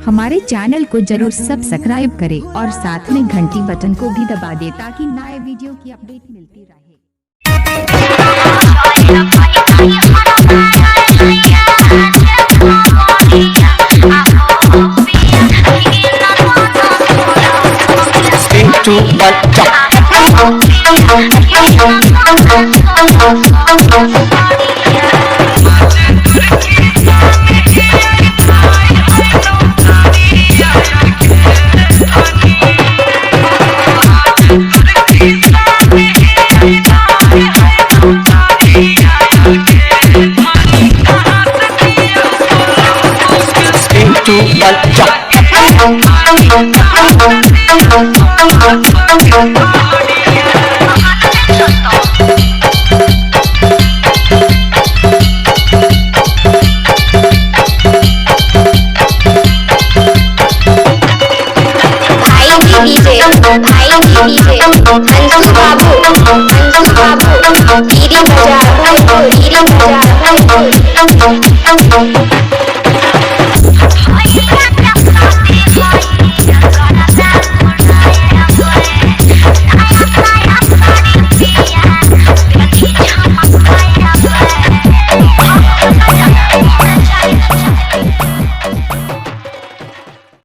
हमारे चैनल को जरूर सब्सक्राइब करें और साथ में घंटी बटन को भी दबा दें ताकि नए वीडियो की अपडेट मिलती रहे। भाई डीजे अंशु बाबू